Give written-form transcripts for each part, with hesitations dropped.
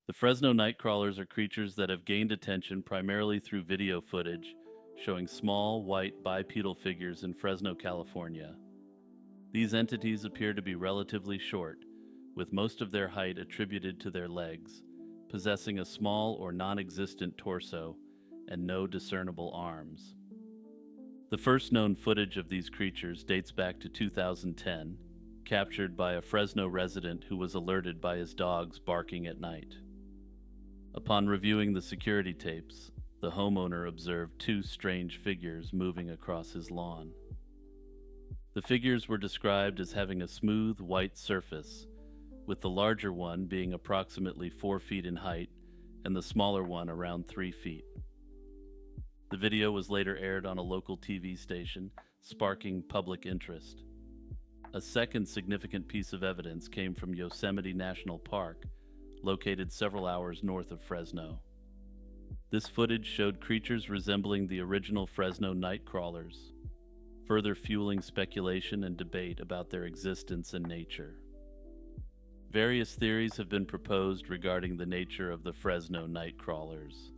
The Fresno Nightcrawlers are creatures that have gained attention primarily through video footage showing small, white bipedal figures in Fresno, California. These entities appear to be relatively short, with most of their height attributed to their legs, possessing a small or non-existent torso and no discernible arms. The first known footage of these creatures dates back to 2010, captured by a Fresno resident who was alerted by his dogs barking at night. Upon reviewing the security tapes, the homeowner observed two strange figures moving across his lawn. The figures were described as having a smooth white surface, with the larger one being approximately 4 feet in height and the smaller one around 3 feet. The video was later aired on a local TV station, sparking public interest. A second significant piece of evidence came from Yosemite National Park, located several hours north of Fresno. This footage showed creatures resembling the original Fresno Nightcrawlers, further fueling speculation and debate about their existence and nature. Various theories have been proposed regarding the nature of the Fresno Nightcrawlers.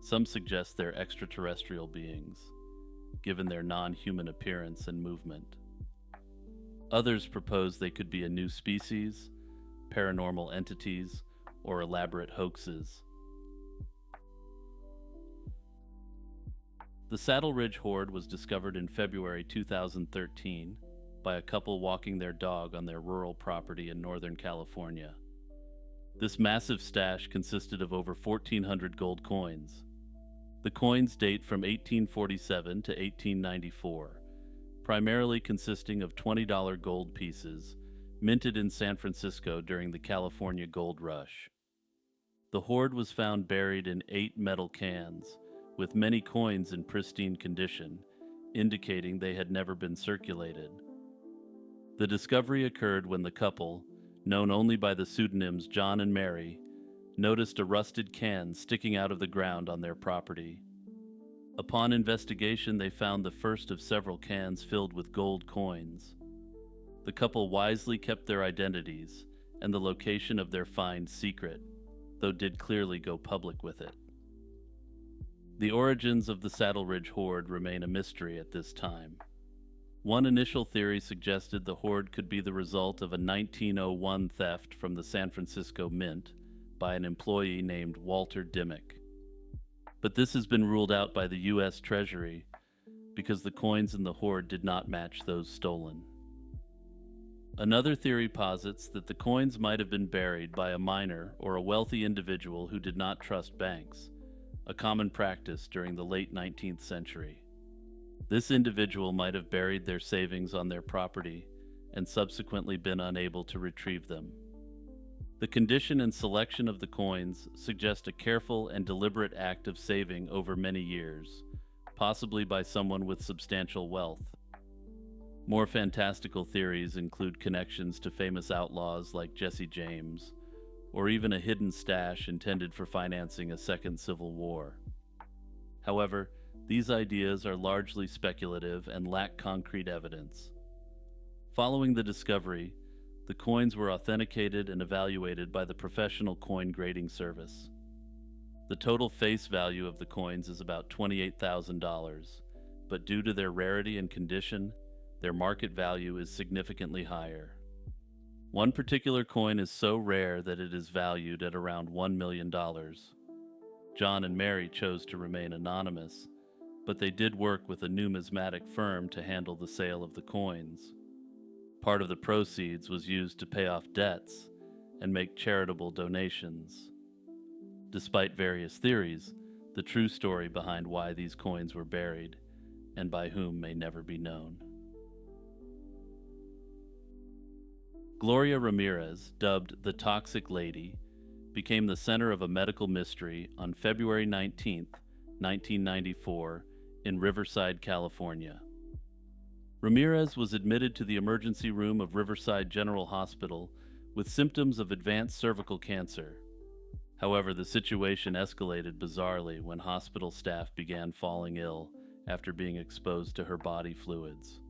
Some suggest they're extraterrestrial beings, given their non-human appearance and movement. Others propose they could be a new species, paranormal entities, or elaborate hoaxes. The Saddle Ridge Hoard was discovered in February 2013 by a couple walking their dog on their rural property in Northern California. This massive stash consisted of over 1,400 gold coins. The coins date from 1847 to 1894, primarily consisting of $20 gold pieces minted in San Francisco during the California Gold Rush. The hoard was found buried in 8 metal cans, with many coins in pristine condition, indicating they had never been circulated. The discovery occurred when the couple, known only by the pseudonyms John and Mary, noticed a rusted can sticking out of the ground on their property. Upon investigation, they found the first of several cans filled with gold coins. The couple wisely kept their identities and the location of their find secret, though did clearly go public with it. The origins of the Saddle Ridge Hoard remain a mystery at this time. One initial theory suggested the hoard could be the result of a 1901 theft from the San Francisco Mint by an employee named Walter Dimmick. But this has been ruled out by the U.S. Treasury because the coins in the hoard did not match those stolen. Another theory posits that the coins might have been buried by a miner or a wealthy individual who did not trust banks, a common practice during the late 19th century. This individual might have buried their savings on their property and subsequently been unable to retrieve them. The condition and selection of the coins suggest a careful and deliberate act of saving over many years, possibly by someone with substantial wealth. More fantastical theories include connections to famous outlaws like Jesse James, or even a hidden stash intended for financing a second civil war. However, these ideas are largely speculative and lack concrete evidence. Following the discovery, the coins were authenticated and evaluated by the professional coin grading service. The total face value of the coins is about $28,000, but due to their rarity and condition, their market value is significantly higher. One particular coin is so rare that it is valued at around $1 million. John and Mary chose to remain anonymous, but they did work with a numismatic firm to handle the sale of the coins. Part of the proceeds was used to pay off debts and make charitable donations. Despite various theories, the true story behind why these coins were buried and by whom may never be known. Gloria Ramirez, dubbed the Toxic Lady, became the center of a medical mystery on February 19, 1994, in Riverside, California. Ramirez was admitted to the emergency room of Riverside General Hospital with symptoms of advanced cervical cancer. However, the situation escalated bizarrely when hospital staff began falling ill after being exposed to her body fluids.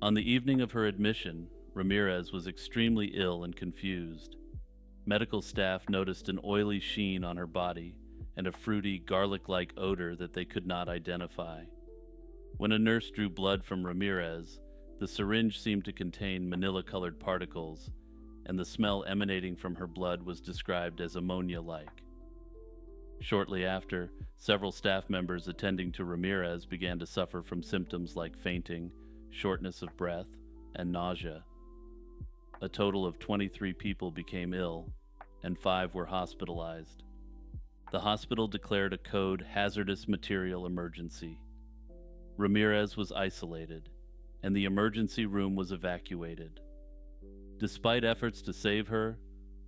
On the evening of her admission, Ramirez was extremely ill and confused. medical staff noticed an oily sheen on her body and a fruity, garlic-like odor that they could not identify. When a nurse drew blood from Ramirez, the syringe seemed to contain manila-colored particles, and the smell emanating from her blood was described as ammonia-like. Shortly after, several staff members attending to Ramirez began to suffer from symptoms like fainting, shortness of breath, and nausea. A total of 23 people became ill, and 5 were hospitalized. The hospital declared a code hazardous material emergency. Ramirez was isolated, and the emergency room was evacuated. Despite efforts to save her,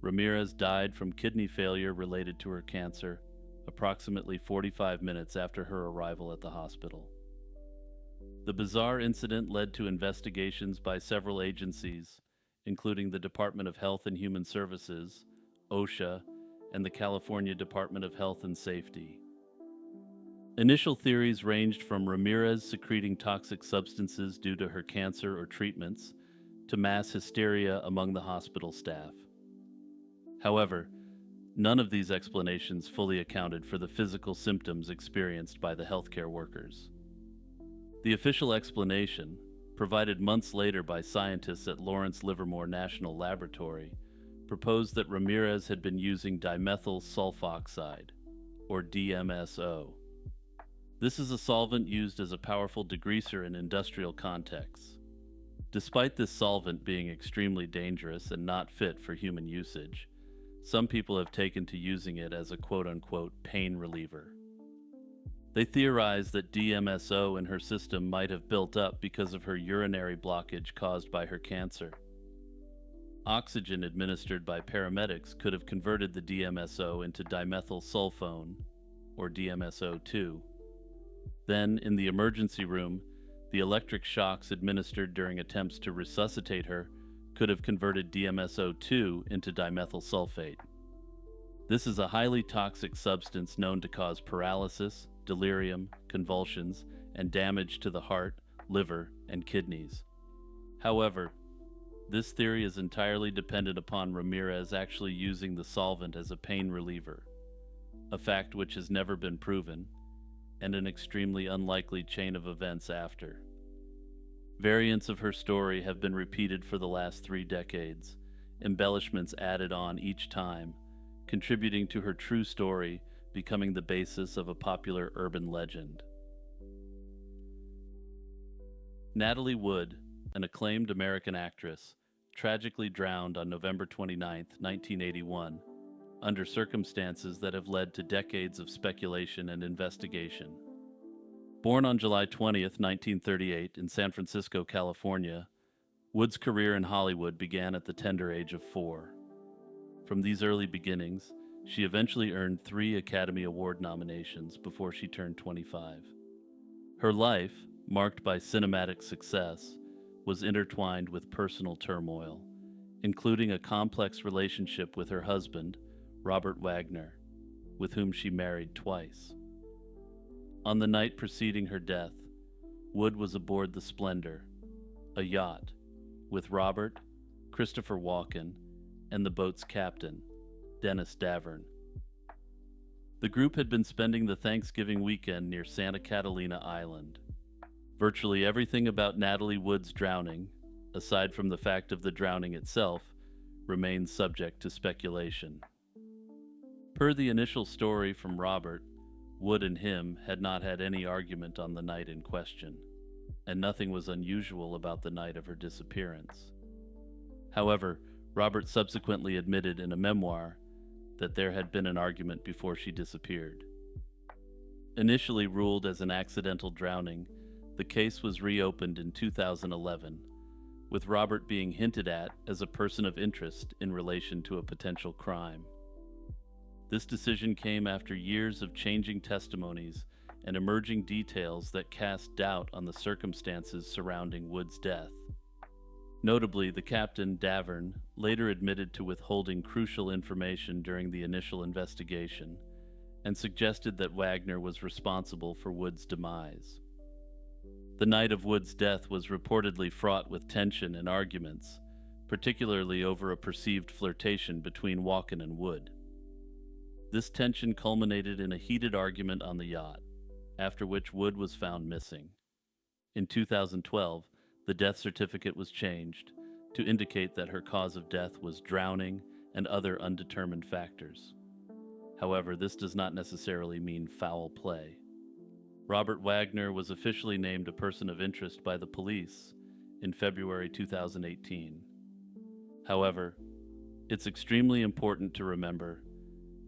Ramirez died from kidney failure related to her cancer approximately 45 minutes after her arrival at the hospital. The bizarre incident led to investigations by several agencies, including the Department of Health and Human Services, OSHA, and the California Department of Health and Safety. Initial theories ranged from Ramirez secreting toxic substances due to her cancer or treatments to mass hysteria among the hospital staff. However, none of these explanations fully accounted for the physical symptoms experienced by the healthcare workers. The official explanation, provided months later by scientists at Lawrence Livermore National Laboratory, proposed that Ramirez had been using dimethyl sulfoxide, or DMSO. This is a solvent used as a powerful degreaser in industrial contexts. Despite this solvent being extremely dangerous and not fit for human usage, some people have taken to using it as a quote-unquote pain reliever. They theorize that DMSO in her system might have built up because of her urinary blockage caused by her cancer. Oxygen administered by paramedics could have converted the DMSO into dimethyl sulfone, or DMSO2. Then, in the emergency room, the electric shocks administered during attempts to resuscitate her could have converted DMSO2 into dimethyl sulfate. This is a highly toxic substance known to cause paralysis, delirium, convulsions, and damage to the heart, liver, and kidneys. However, this theory is entirely dependent upon Ramirez actually using the solvent as a pain reliever, a fact which has never been proven, and an extremely unlikely chain of events after. Variants of her story have been repeated for the last 3 decades, embellishments added on each time, contributing to her true story becoming the basis of a popular urban legend. Natalie Wood, an acclaimed American actress, tragically drowned on November 29, 1981, under circumstances that have led to decades of speculation and investigation. Born on July 20, 1938, in San Francisco, California, Wood's career in Hollywood began at the tender age of 4. From these early beginnings, she eventually earned 3 Academy Award nominations before she turned 25. Her life, marked by cinematic success, was intertwined with personal turmoil, including a complex relationship with her husband, Robert Wagner, with whom she married twice. On the night preceding her death, Wood was aboard the Splendor, a yacht, with Robert, Christopher Walken, and the boat's captain, Dennis Davern. The group had been spending the Thanksgiving weekend near Santa Catalina Island. Virtually everything about Natalie Wood's drowning, aside from the fact of the drowning itself, remains subject to speculation. Per the initial story from Robert, Wood and him had not had any argument on the night in question, and nothing was unusual about the night of her disappearance. However, Robert subsequently admitted in a memoir that there had been an argument before she disappeared. Initially ruled as an accidental drowning, the case was reopened in 2011, with Robert being hinted at as a person of interest in relation to a potential crime. This decision came after years of changing testimonies and emerging details that cast doubt on the circumstances surrounding Wood's death. Notably, the captain, Davern, later admitted to withholding crucial information during the initial investigation and suggested that Wagner was responsible for Wood's demise. The night of Wood's death was reportedly fraught with tension and arguments, particularly over a perceived flirtation between Walken and Wood. This tension culminated in a heated argument on the yacht, after which Wood was found missing. In 2012, the death certificate was changed to indicate that her cause of death was drowning and other undetermined factors. However, this does not necessarily mean foul play. Robert Wagner was officially named a person of interest by the police in February 2018. However, it's extremely important to remember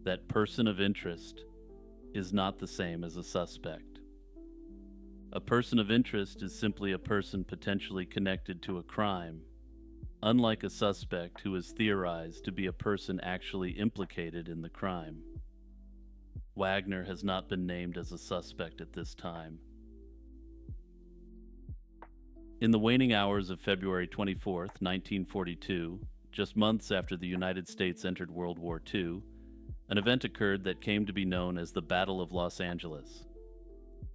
that person of interest is not the same as a suspect. A person of interest is simply a person potentially connected to a crime, unlike a suspect who is theorized to be a person actually implicated in the crime. Wagner has not been named as a suspect at this time. In the waning hours of February 24, 1942, just months after the United States entered World War II, an event occurred that came to be known as the Battle of Los Angeles.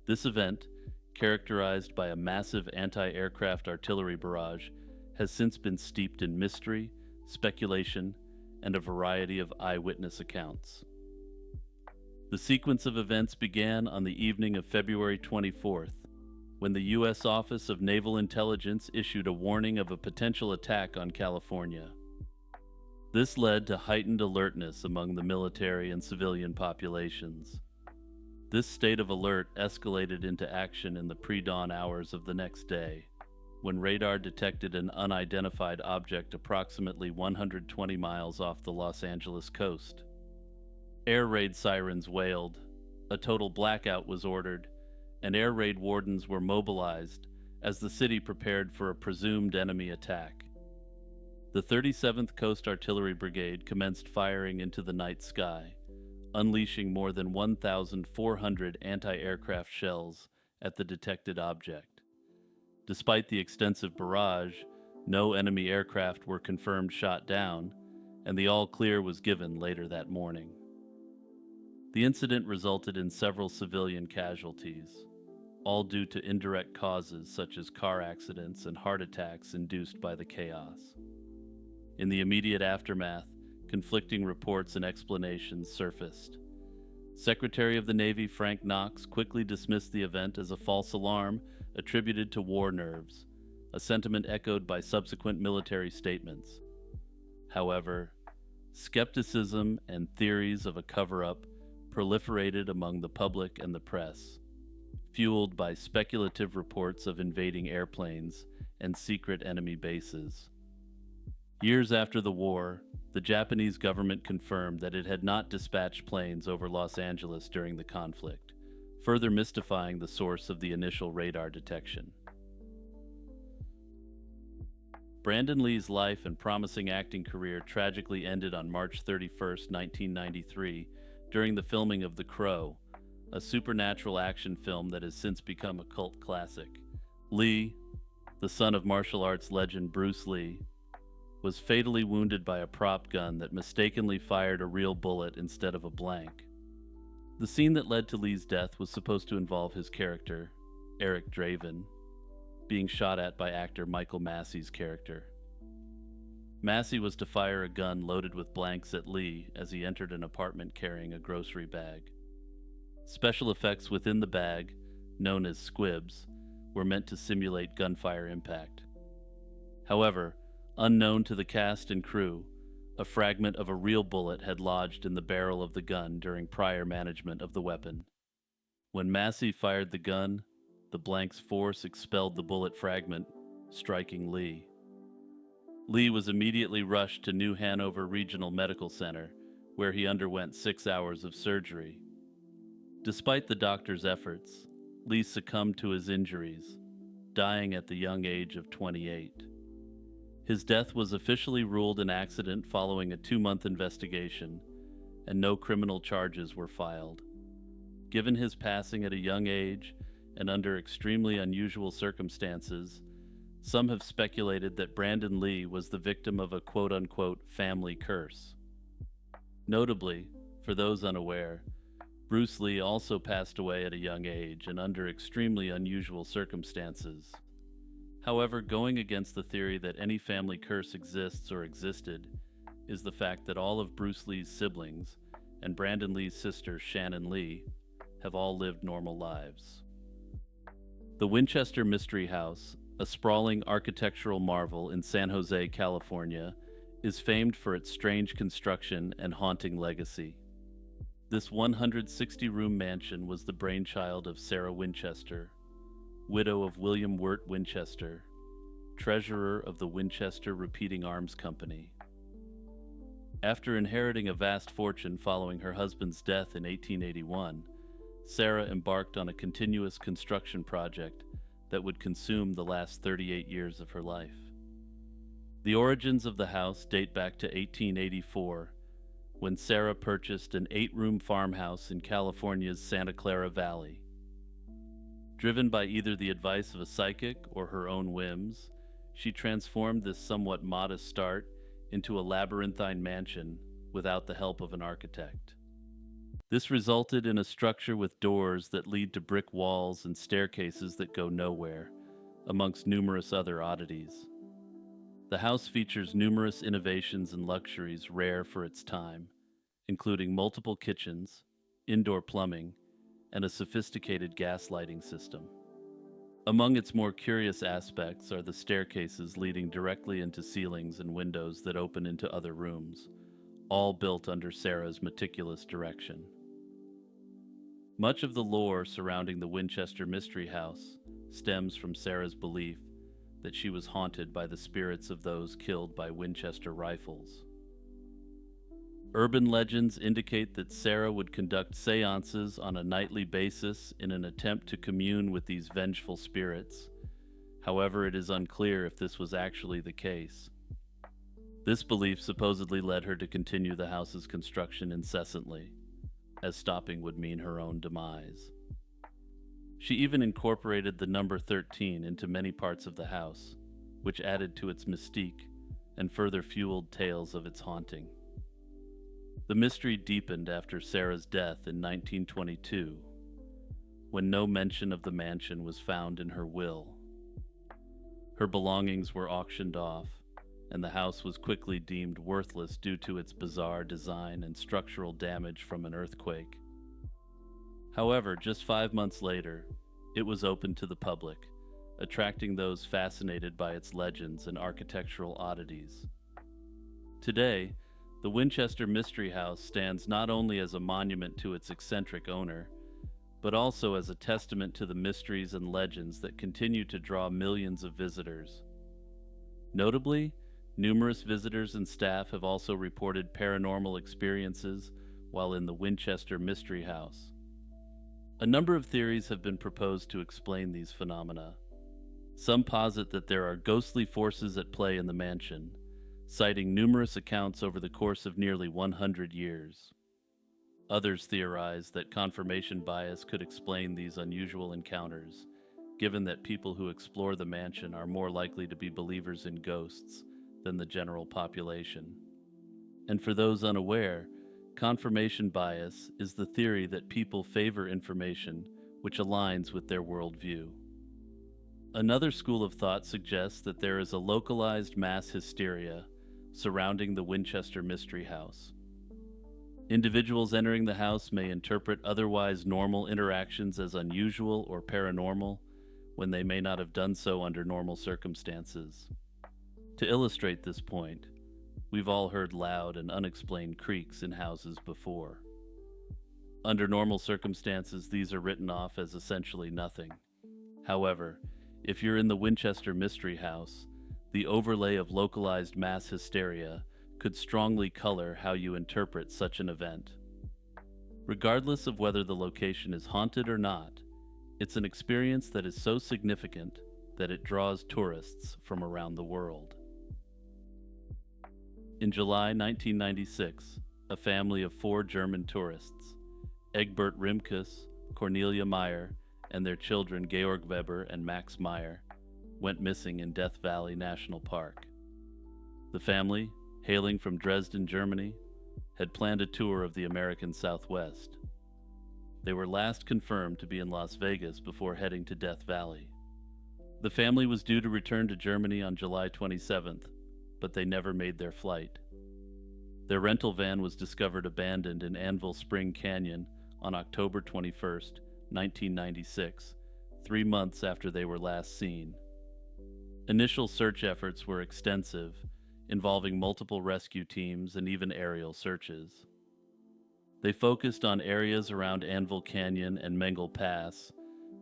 This event, characterized by a massive anti-aircraft artillery barrage, has since been steeped in mystery, speculation, and a variety of eyewitness accounts. The sequence of events began on the evening of February 24th, when the U.S. Office of Naval Intelligence issued a warning of a potential attack on California. This led to heightened alertness among the military and civilian populations. This state of alert escalated into action in the pre-dawn hours of the next day, when radar detected an unidentified object approximately 120 miles off the Los Angeles coast. Air raid sirens wailed, a total blackout was ordered, and air raid wardens were mobilized as the city prepared for a presumed enemy attack. The 37th Coast Artillery Brigade commenced firing into the night sky, unleashing more than 1,400 anti-aircraft shells at the detected object. Despite the extensive barrage, no enemy aircraft were confirmed shot down, and the all-clear was given later that morning. The incident resulted in several civilian casualties, all due to indirect causes such as car accidents and heart attacks induced by the chaos. In the immediate aftermath, conflicting reports and explanations surfaced. Secretary of the Navy Frank Knox quickly dismissed the event as a false alarm attributed to war nerves, a sentiment echoed by subsequent military statements. However, skepticism and theories of a cover-up proliferated among the public and the press, fueled by speculative reports of invading airplanes and secret enemy bases. Years after the war, the Japanese government confirmed that it had not dispatched planes over Los Angeles during the conflict, further mystifying the source of the initial radar detection. Brandon Lee's life and promising acting career tragically ended on March 31, 1993, during the filming of The Crow, a supernatural action film that has since become a cult classic. Lee, the son of martial arts legend Bruce Lee, was fatally wounded by a prop gun that mistakenly fired a real bullet instead of a blank. The scene that led to Lee's death was supposed to involve his character, Eric Draven, being shot at by actor Michael Massey's character. Massey was to fire a gun loaded with blanks at Lee as he entered an apartment carrying a grocery bag. Special effects within the bag, known as squibs, were meant to simulate gunfire impact. However, unknown to the cast and crew, a fragment of a real bullet had lodged in the barrel of the gun during prior management of the weapon. When Massey fired the gun, the blank's force expelled the bullet fragment, striking Lee. Lee was immediately rushed to New Hanover Regional Medical Center, where he underwent 6 hours of surgery. Despite the doctor's efforts, Lee succumbed to his injuries, dying at the young age of 28. His death was officially ruled an accident following a 2-month investigation, and no criminal charges were filed. Given his passing at a young age and under extremely unusual circumstances, some have speculated that Brandon Lee was the victim of a quote-unquote family curse. Notably, for those unaware, Bruce Lee also passed away at a young age and under extremely unusual circumstances. However, going against the theory that any family curse exists or existed is the fact that all of Bruce Lee's siblings and Brandon Lee's sister Shannon Lee have all lived normal lives. The Winchester Mystery House, a sprawling architectural marvel in San Jose, California, is famed for its strange construction and haunting legacy. This 160-room mansion was the brainchild of Sarah Winchester, widow of William Wirt Winchester, treasurer of the Winchester Repeating Arms Company. After inheriting a vast fortune following her husband's death in 1881, Sarah embarked on a continuous construction project that would consume the last 38 years of her life. The origins of the house date back to 1884, when Sarah purchased an 8-room farmhouse in California's Santa Clara Valley. Driven by either the advice of a psychic or her own whims, she transformed this somewhat modest start into a labyrinthine mansion without the help of an architect. This resulted in a structure with doors that lead to brick walls and staircases that go nowhere, amongst numerous other oddities. The house features numerous innovations and luxuries rare for its time, including multiple kitchens, indoor plumbing, and a sophisticated gas lighting system. Among its more curious aspects are the staircases leading directly into ceilings and windows that open into other rooms, all built under Sarah's meticulous direction. Much of the lore surrounding the Winchester Mystery House stems from Sarah's belief that she was haunted by the spirits of those killed by Winchester rifles. Urban legends indicate that Sarah would conduct seances on a nightly basis in an attempt to commune with these vengeful spirits. However, it is unclear if this was actually the case. This belief supposedly led her to continue the house's construction incessantly, as stopping would mean her own demise. She even incorporated the number 13 into many parts of the house, which added to its mystique and further fueled tales of its haunting. The mystery deepened after Sarah's death in 1922, when no mention of the mansion was found in her will. Her belongings were auctioned off, and the house was quickly deemed worthless due to its bizarre design and structural damage from an earthquake. However, just 5 months later, it was opened to the public, attracting those fascinated by its legends and architectural oddities. Today, the Winchester Mystery House stands not only as a monument to its eccentric owner, but also as a testament to the mysteries and legends that continue to draw millions of visitors. Notably, numerous visitors and staff have also reported paranormal experiences while in the Winchester Mystery House. A number of theories have been proposed to explain these phenomena. Some posit that there are ghostly forces at play in the mansion, citing numerous accounts over the course of nearly 100 years. Others theorize that confirmation bias could explain these unusual encounters, given that people who explore the mansion are more likely to be believers in ghosts than the general population. And for those unaware, confirmation bias is the theory that people favor information which aligns with their worldview. Another school of thought suggests that there is a localized mass hysteria surrounding the Winchester Mystery House. Individuals entering the house may interpret otherwise normal interactions as unusual or paranormal when they may not have done so under normal circumstances. To illustrate this point, we've all heard loud and unexplained creaks in houses before. Under normal circumstances, these are written off as essentially nothing. However, if you're in the Winchester Mystery House, the overlay of localized mass hysteria could strongly color how you interpret such an event. Regardless of whether the location is haunted or not, it's an experience that is so significant that it draws tourists from around the world. In July 1996, a family of 4 German tourists, Egbert Rimkus, Cornelia Meyer, and their children Georg Weber and Max Meyer, went missing in Death Valley National Park. The family, hailing from Dresden, Germany, had planned a tour of the American Southwest. They were last confirmed to be in Las Vegas before heading to Death Valley. The family was due to return to Germany on July 27th, but they never made their flight. Their rental van was discovered abandoned in Anvil Spring Canyon on October 21st, 1996, 3 months after they were last seen. Initial search efforts were extensive, involving multiple rescue teams and even aerial searches. They focused on areas around Anvil Canyon and Mengle Pass,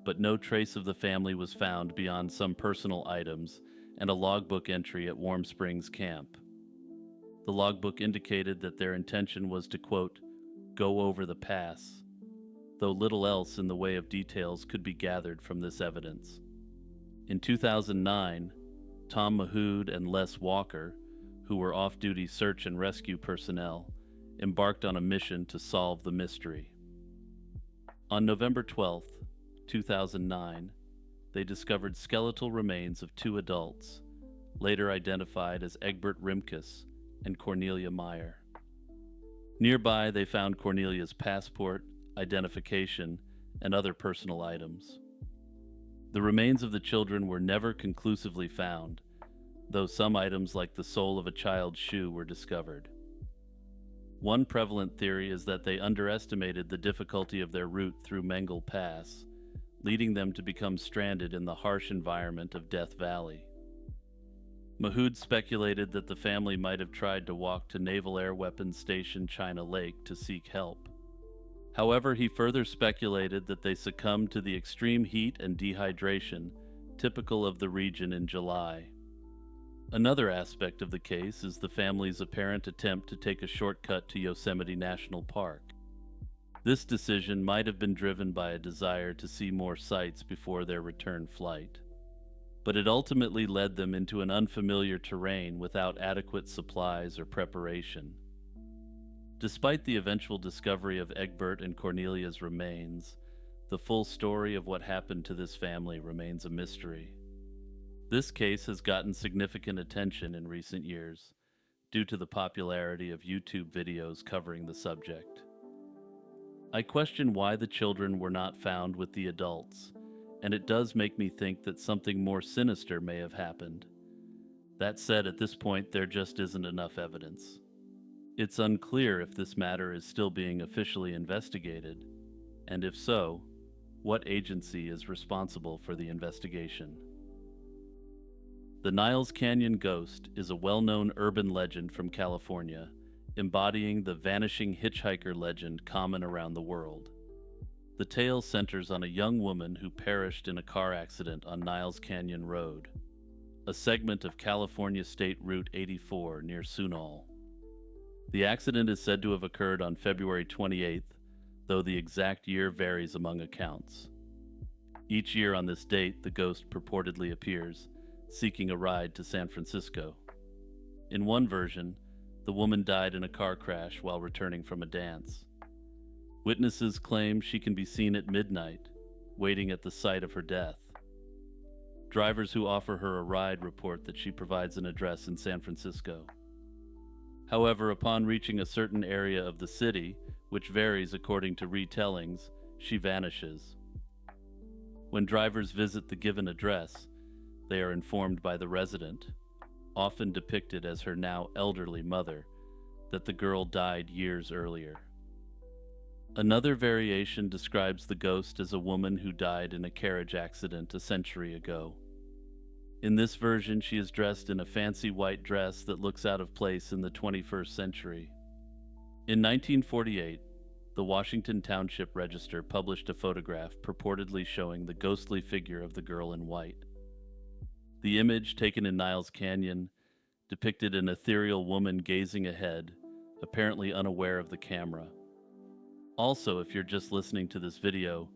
but no trace of the family was found beyond some personal items and a logbook entry at Warm Springs Camp. The logbook indicated that their intention was to, quote, go over the pass, though little else in the way of details could be gathered from this evidence. In 2009, Tom Mahood and Les Walker, who were off-duty search and rescue personnel, embarked on a mission to solve the mystery. On November 12, 2009, they discovered skeletal remains of 2 adults, later identified as Egbert Rimkus and Cornelia Meyer. Nearby, they found Cornelia's passport, identification, and other personal items. The remains of the children were never conclusively found, though some items like the sole of a child's shoe were discovered. One prevalent theory is that they underestimated the difficulty of their route through Mengle Pass, leading them to become stranded in the harsh environment of Death Valley. Mahood speculated that the family might have tried to walk to Naval Air Weapons Station China Lake to seek help. However, he further speculated that they succumbed to the extreme heat and dehydration typical of the region in July. Another aspect of the case is the family's apparent attempt to take a shortcut to Yosemite National Park. This decision might have been driven by a desire to see more sights before their return flight, but it ultimately led them into an unfamiliar terrain without adequate supplies or preparation. Despite the eventual discovery of Egbert and Cornelia's remains, the full story of what happened to this family remains a mystery. This case has gotten significant attention in recent years due to the popularity of YouTube videos covering the subject. I question why the children were not found with the adults, and it does make me think that something more sinister may have happened. That said, at this point, there just isn't enough evidence. It's unclear if this matter is still being officially investigated, and if so, what agency is responsible for the investigation. The Niles Canyon Ghost is a well-known urban legend from California, embodying the vanishing hitchhiker legend common around the world. The tale centers on a young woman who perished in a car accident on Niles Canyon Road, a segment of California State Route 84 near Sunol. The accident is said to have occurred on February 28th, though the exact year varies among accounts. Each year on this date, the ghost purportedly appears, seeking a ride to San Francisco. In one version, the woman died in a car crash while returning from a dance. Witnesses claim she can be seen at midnight, waiting at the site of her death. Drivers who offer her a ride report that she provides an address in San Francisco. However, upon reaching a certain area of the city, which varies according to retellings, she vanishes. When drivers visit the given address, they are informed by the resident, often depicted as her now elderly mother, that the girl died years earlier. Another variation describes the ghost as a woman who died in a carriage accident a century ago. In this version, she is dressed in a fancy white dress that looks out of place in the 21st century. In 1948, the Washington Township Register published a photograph purportedly showing the ghostly figure of the girl in white. The image, taken in Niles Canyon, depicted an ethereal woman gazing ahead, apparently unaware of the camera. Also, if you're just listening to this video,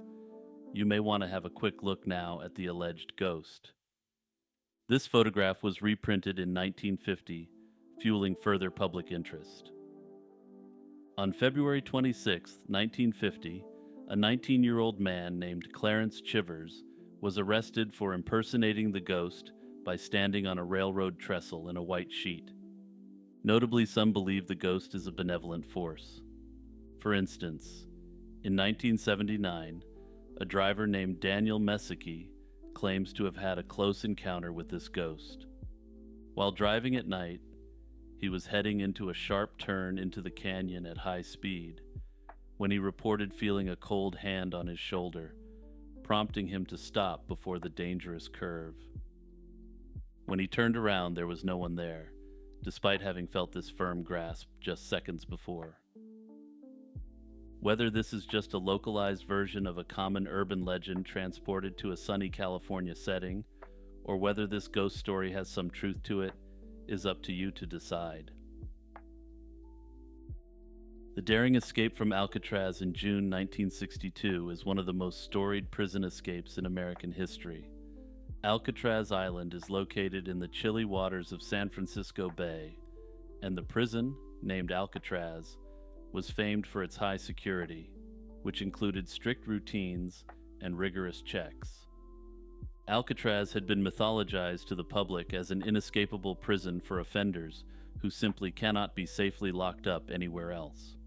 you may want to have a quick look now at the alleged ghost. This photograph was reprinted in 1950, fueling further public interest. On February 26, 1950, a 19-year-old man named Clarence Chivers was arrested for impersonating the ghost by standing on a railroad trestle in a white sheet. Notably, some believe the ghost is a benevolent force. For instance, in 1979, a driver named Daniel Messicky claims to have had a close encounter with this ghost. While driving at night, he was heading into a sharp turn into the canyon at high speed when he reported feeling a cold hand on his shoulder, prompting him to stop before the dangerous curve. When he turned around, there was no one there, despite having felt this firm grasp just seconds before. Whether this is just a localized version of a common urban legend transported to a sunny California setting, or whether this ghost story has some truth to it, is up to you to decide. The daring escape from Alcatraz in June 1962 is one of the most storied prison escapes in American history. Alcatraz Island is located in the chilly waters of San Francisco Bay, and the prison, named Alcatraz, was famed for its high security, which included strict routines and rigorous checks. Alcatraz had been mythologized to the public as an inescapable prison for offenders who simply cannot be safely locked up anywhere else.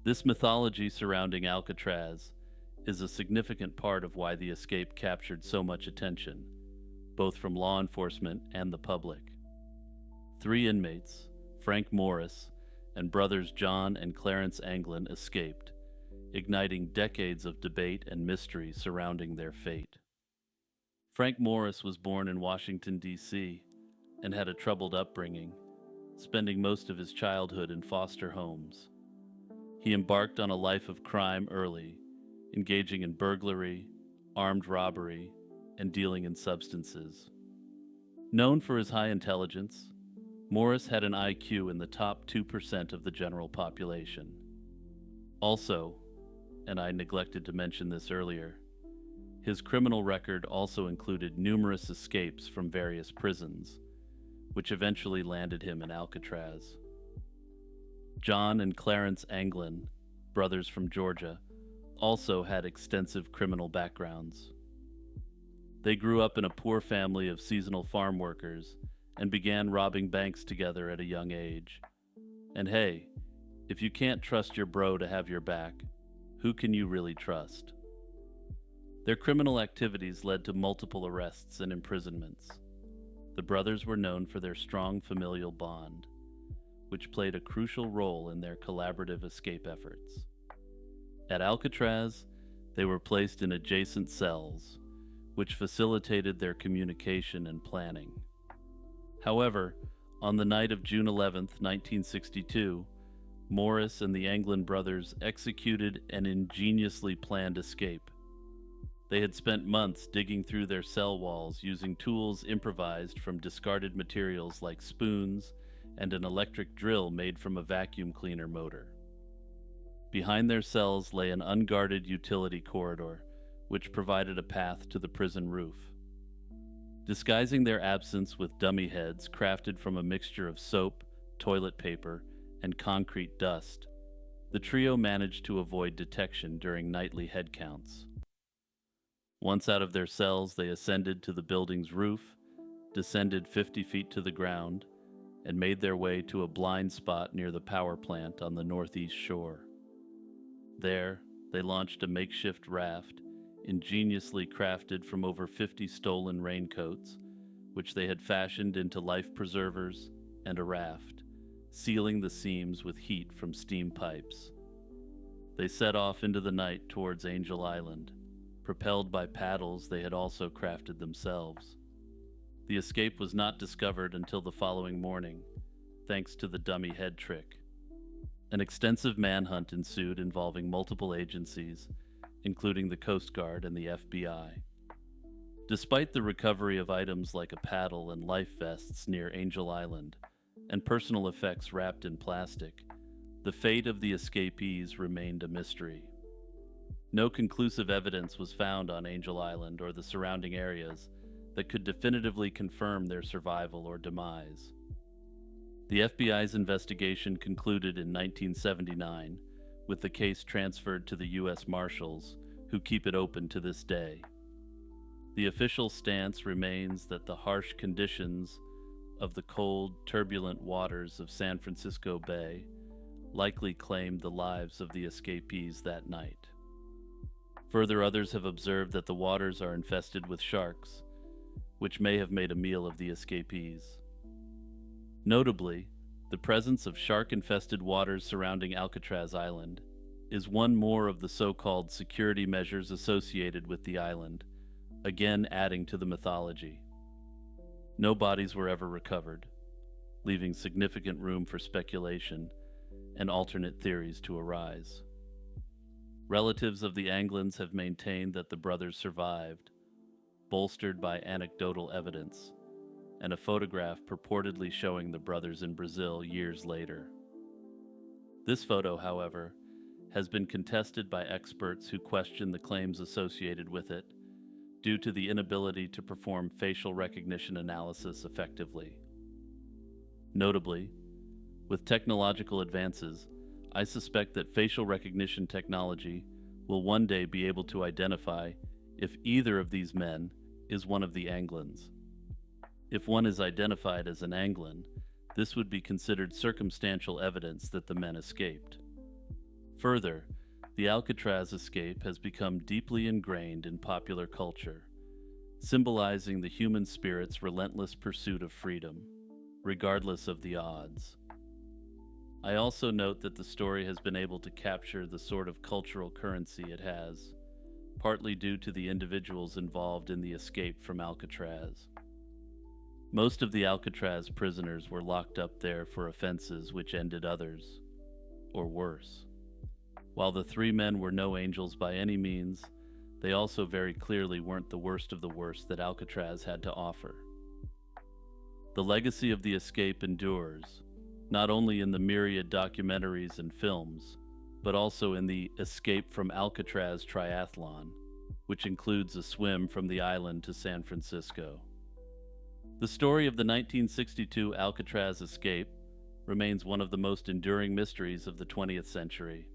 This mythology surrounding Alcatraz is a significant part of why the escape captured so much attention, both from law enforcement and the public. 3 inmates, Frank Morris, and brothers John and Clarence Anglin escaped, igniting decades of debate and mystery surrounding their fate. Frank Morris was born in Washington, D.C., and had a troubled upbringing, spending most of his childhood in foster homes. He embarked on a life of crime early, engaging in burglary, armed robbery, and dealing in substances. Known for his high intelligence, Morris had an IQ in the top 2% of the general population. Also, and I neglected to mention this earlier, his criminal record also included numerous escapes from various prisons, which eventually landed him in Alcatraz. John and Clarence Anglin, brothers from Georgia, also had extensive criminal backgrounds. They grew up in a poor family of seasonal farm workers and began robbing banks together at a young age. And hey, if you can't trust your bro to have your back, who can you really trust? Their criminal activities led to multiple arrests and imprisonments. The brothers were known for their strong familial bond, which played a crucial role in their collaborative escape efforts. At Alcatraz, they were placed in adjacent cells, which facilitated their communication and planning. However, on the night of June 11, 1962, Morris and the Anglin brothers executed an ingeniously planned escape. They had spent months digging through their cell walls using tools improvised from discarded materials like spoons and an electric drill made from a vacuum cleaner motor. Behind their cells lay an unguarded utility corridor, which provided a path to the prison roof. Disguising their absence with dummy heads crafted from a mixture of soap, toilet paper, and concrete dust, the trio managed to avoid detection during nightly head counts. Once out of their cells, they ascended to the building's roof, descended 50 feet to the ground, and made their way to a blind spot near the power plant on the northeast shore. There, they launched a makeshift raft, ingeniously crafted from over 50 stolen raincoats, which they had fashioned into life preservers and a raft, sealing the seams with heat from steam pipes. They set off into the night towards Angel Island, propelled by paddles they had also crafted themselves. The escape was not discovered until the following morning, thanks to the dummy head trick. An extensive manhunt ensued involving multiple agencies, including the Coast Guard and the FBI. Despite the recovery of items like a paddle and life vests near Angel Island, and personal effects wrapped in plastic, the fate of the escapees remained a mystery. No conclusive evidence was found on Angel Island or the surrounding areas that could definitively confirm their survival or demise. The FBI's investigation concluded in 1979, with the case transferred to the U.S. Marshals, who keep it open to this day. The official stance remains that the harsh conditions of the cold, turbulent waters of San Francisco Bay likely claimed the lives of the escapees that night. Further, others have observed that the waters are infested with sharks, which may have made a meal of the escapees. Notably, the presence of shark-infested waters surrounding Alcatraz Island is one more of the so-called security measures associated with the island, again adding to the mythology. No bodies were ever recovered, leaving significant room for speculation and alternate theories to arise. Relatives of the Anglins have maintained that the brothers survived, bolstered by anecdotal evidence, and a photograph purportedly showing the brothers in Brazil years later. This photo, however, has been contested by experts who question the claims associated with it due to the inability to perform facial recognition analysis effectively. Notably, with technological advances, I suspect that facial recognition technology will one day be able to identify if either of these men is one of the Anglins. If one is identified as an Anglin, this would be considered circumstantial evidence that the men escaped. Further, the Alcatraz escape has become deeply ingrained in popular culture, symbolizing the human spirit's relentless pursuit of freedom, regardless of the odds. I also note that the story has been able to capture the sort of cultural currency it has, partly due to the individuals involved in the escape from Alcatraz. Most of the Alcatraz prisoners were locked up there for offenses which ended others, or worse. While the three men were no angels by any means, they also very clearly weren't the worst of the worst that Alcatraz had to offer. The legacy of the escape endures, not only in the myriad documentaries and films, but also in the Escape from Alcatraz triathlon, which includes a swim from the island to San Francisco. The story of the 1962 Alcatraz escape remains one of the most enduring mysteries of the 20th century.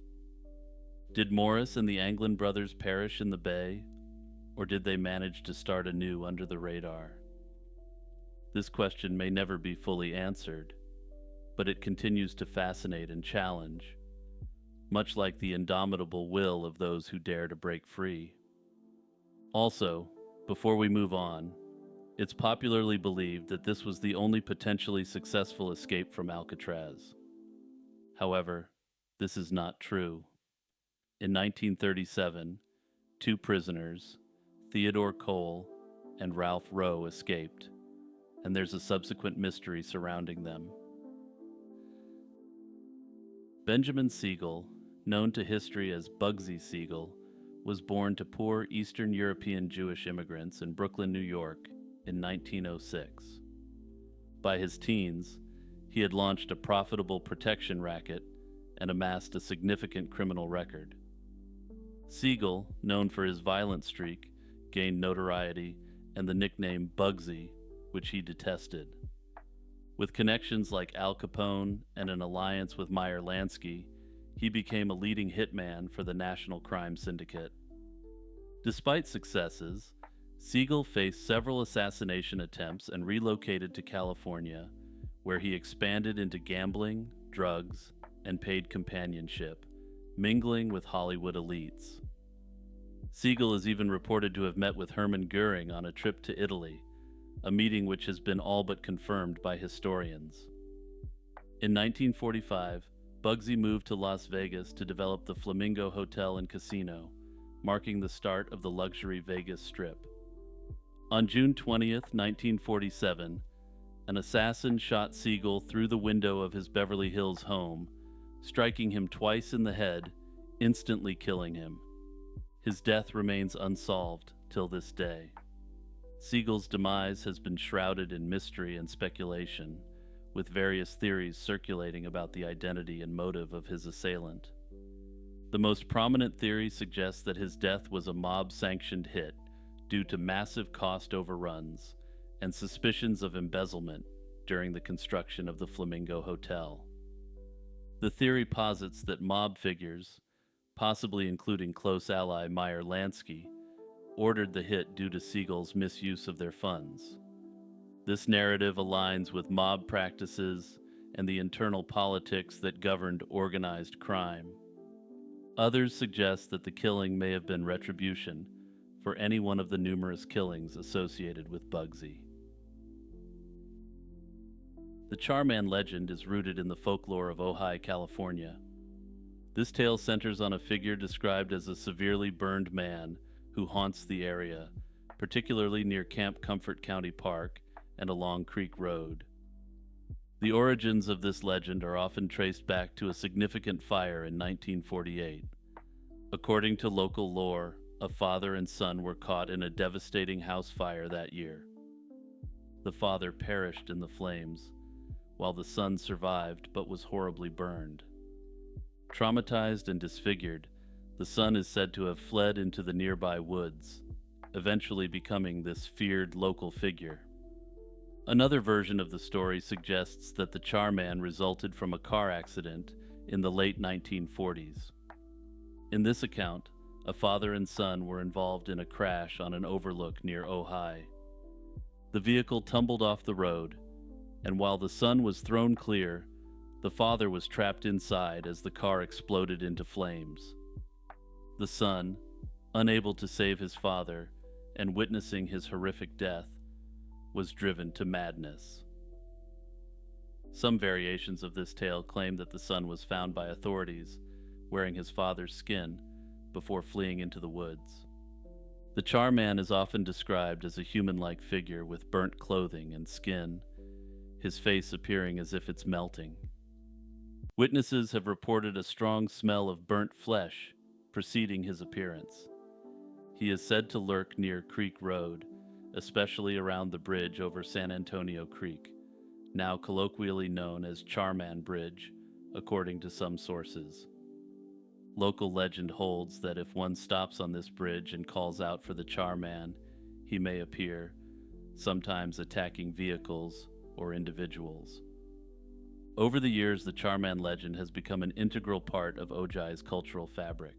Did Morris and the Anglin brothers perish in the bay, or did they manage to start anew under the radar? This question may never be fully answered, but it continues to fascinate and challenge, much like the indomitable will of those who dare to break free. Also, before we move on, it's popularly believed that this was the only potentially successful escape from Alcatraz. However, this is not true. In 1937, two prisoners, Theodore Cole and Ralph Rowe, escaped, and there's a subsequent mystery surrounding them. Benjamin Siegel, known to history as Bugsy Siegel, was born to poor Eastern European Jewish immigrants in Brooklyn, New York, in 1906. By his teens, he had launched a profitable protection racket and amassed a significant criminal record. Siegel, known for his violent streak, gained notoriety and the nickname Bugsy, which he detested. With connections like Al Capone and an alliance with Meyer Lansky, he became a leading hitman for the National Crime Syndicate. Despite successes, Siegel faced several assassination attempts and relocated to California, where he expanded into gambling, drugs, and paid companionship, mingling with Hollywood elites. Siegel is even reported to have met with Hermann Goering on a trip to Italy, a meeting which has been all but confirmed by historians. In 1945, Bugsy moved to Las Vegas to develop the Flamingo Hotel and Casino, marking the start of the luxury Vegas Strip. On June 20th, 1947, an assassin shot Siegel through the window of his Beverly Hills home, striking him twice in the head, instantly killing him. His death remains unsolved till this day. Siegel's demise has been shrouded in mystery and speculation, with various theories circulating about the identity and motive of his assailant. The most prominent theory suggests that his death was a mob-sanctioned hit due to massive cost overruns and suspicions of embezzlement during the construction of the Flamingo Hotel. The theory posits that mob figures, possibly including close ally Meyer Lansky, ordered the hit due to Siegel's misuse of their funds. This narrative aligns with mob practices and the internal politics that governed organized crime. Others suggest that the killing may have been retribution for any one of the numerous killings associated with Bugsy. The Char-Man legend is rooted in the folklore of Ojai, California. This tale centers on a figure described as a severely burned man who haunts the area, particularly near Camp Comfort County Park and along Creek Road. The origins of this legend are often traced back to a significant fire in 1948. According to local lore, a father and son were caught in a devastating house fire that year. The father perished in the flames, while the son survived but was horribly burned. Traumatized and disfigured, the son is said to have fled into the nearby woods, eventually becoming this feared local figure. Another version of the story suggests that the Char-Man resulted from a car accident in the late 1940s. In this account, a father and son were involved in a crash on an overlook near Ojai. The vehicle tumbled off the road, and while the son was thrown clear, the father was trapped inside as the car exploded into flames. The son, unable to save his father and witnessing his horrific death, was driven to madness. Some variations of this tale claim that the son was found by authorities wearing his father's skin before fleeing into the woods. The Char-Man is often described as a human-like figure with burnt clothing and skin, his face appearing as if it's melting. Witnesses have reported a strong smell of burnt flesh preceding his appearance. He is said to lurk near Creek Road, especially around the bridge over San Antonio Creek, now colloquially known as Char-Man Bridge, according to some sources. Local legend holds that if one stops on this bridge and calls out for the Char-Man, he may appear, sometimes attacking vehicles or individuals. Over the years, the Char-Man legend has become an integral part of Ojai's cultural fabric.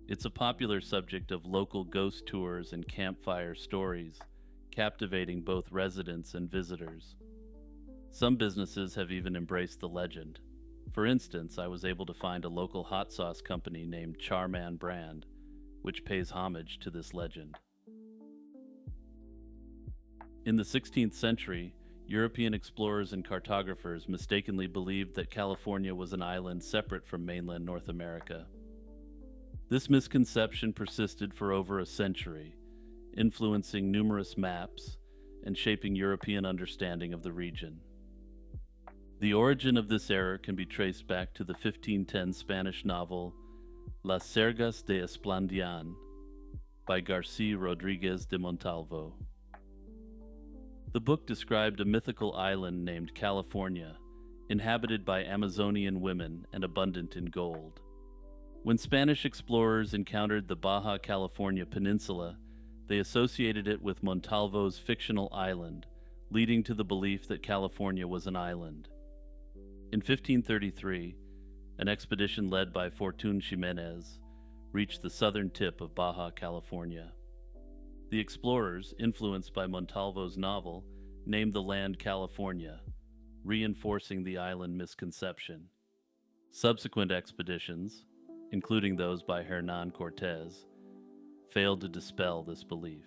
It's a popular subject of local ghost tours and campfire stories, captivating both residents and visitors. Some businesses have even embraced the legend. For instance, I was able to find a local hot sauce company named Char-Man Brand, which pays homage to this legend. In the 16th century, European explorers and cartographers mistakenly believed that California was an island separate from mainland North America. This misconception persisted for over a century, influencing numerous maps and shaping European understanding of the region. The origin of this error can be traced back to the 1510 Spanish novel Las Sergas de Esplandian by García Rodríguez de Montalvo. The book described a mythical island named California, inhabited by Amazonian women and abundant in gold. When Spanish explorers encountered the Baja California Peninsula, they associated it with Montalvo's fictional island, leading to the belief that California was an island. In 1533, an expedition led by Fortun Ximenez reached the southern tip of Baja California. The explorers, influenced by Montalvo's novel, named the land California, reinforcing the island misconception. Subsequent expeditions, including those by Hernán Cortés, failed to dispel this belief.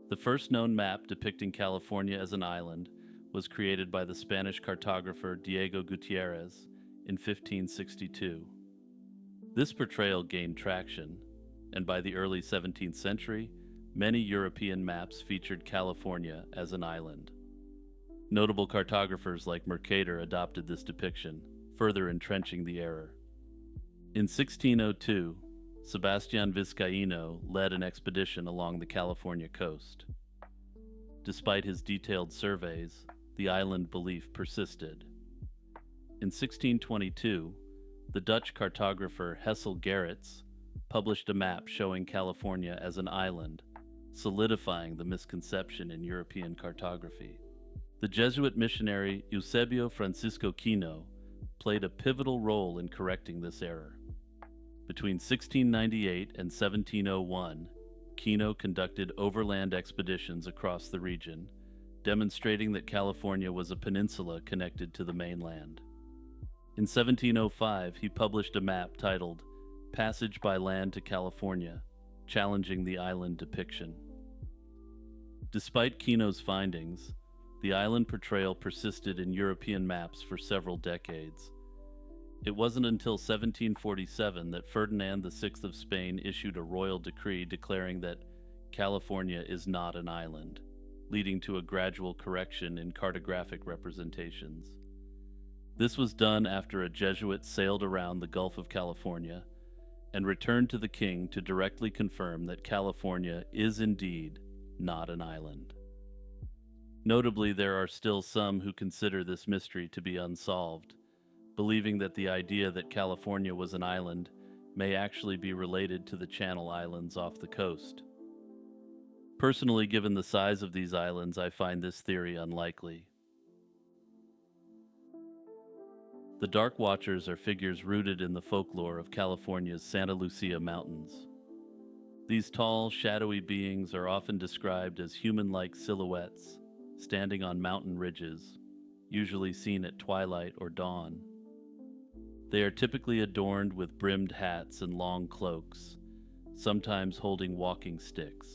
The first known map depicting California as an island was created by the Spanish cartographer Diego Gutiérrez in 1562. This portrayal gained traction, and by the early 17th century, many European maps featured California as an island. Notable cartographers like Mercator adopted this depiction, further entrenching the error. In 1602, Sebastián Vizcaíno led an expedition along the California coast. Despite his detailed surveys, the island belief persisted. In 1622, the Dutch cartographer Hessel Gerrits published a map showing California as an island, solidifying the misconception in European cartography. The Jesuit missionary Eusebio Francisco Kino played a pivotal role in correcting this error. Between 1698 and 1701, Kino conducted overland expeditions across the region, demonstrating that California was a peninsula connected to the mainland. In 1705, he published a map titled Passage by Land to California, challenging the island depiction. Despite Kino's findings, the island portrayal persisted in European maps for several decades. It wasn't until 1747 that Ferdinand VI of Spain issued a royal decree declaring that California is not an island, leading to a gradual correction in cartographic representations. This was done after a Jesuit sailed around the Gulf of California and returned to the king to directly confirm that California is indeed not an island. Notably, there are still some who consider this mystery to be unsolved, believing that the idea that California was an island may actually be related to the Channel Islands off the coast. Personally, given the size of these islands, I find this theory unlikely. The Dark Watchers are figures rooted in the folklore of California's Santa Lucia Mountains. These tall, shadowy beings are often described as human-like silhouettes, standing on mountain ridges, usually seen at twilight or dawn. They are typically adorned with brimmed hats and long cloaks, sometimes holding walking sticks.